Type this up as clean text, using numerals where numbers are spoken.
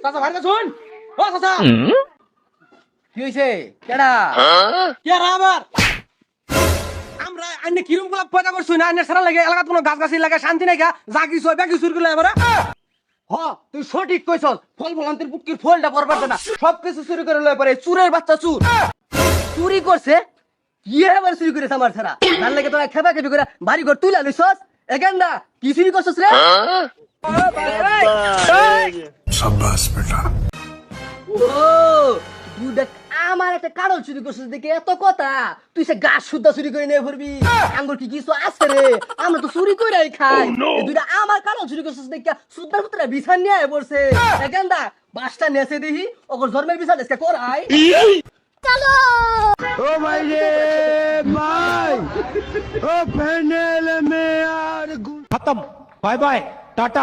চাচা ভাই শুন ও চাচা কি হইছে কেডা কেরা আবার আমরা আইনে কিরম গুলা পয়দা করছুই না আইনে সারা লাগে এলাকাত কোনো গাছ গাছি লাগে শান্তি নাই গা যা কিছু হয় বাকি চুরি করলে এবারে হ তুই সঠিক কইছস ফল ফলান্তির বুকির ফলটা পরবার না সব কিছু চুরি করে লয় পরে চুরের বাচ্চা চুর চুরি করছে কি এবার চুরি করেছে আমার ছাড়া তার লাগে তোরা খেপা খেপি করে বাড়ি ঘর তুই লালিছস এখানটা কি চুরি করছস রে शाबाश बेटा ও তুই দেখ আমার একটা কারণ চুরি করছিস দেখে এত কথা তুই সে গাছ সুদ্ধা চুরি করে নিয়ে পড়বি আঙ্গুর কি কিছু আছে রে আমরা তো চুরি কইরাই খাই এই দুইটা আমার কারণ চুরি করছিস দেখে সুদ্ধার পুত্রা বিছান নিয়ে আয় পড়ছে এখানটা বাসটা নেছে দেখি ওর জন্মের বিছান এসকে করাই ओ भाई रे भाई ओ फाइनल में यार खत्म बाय बाय टाटा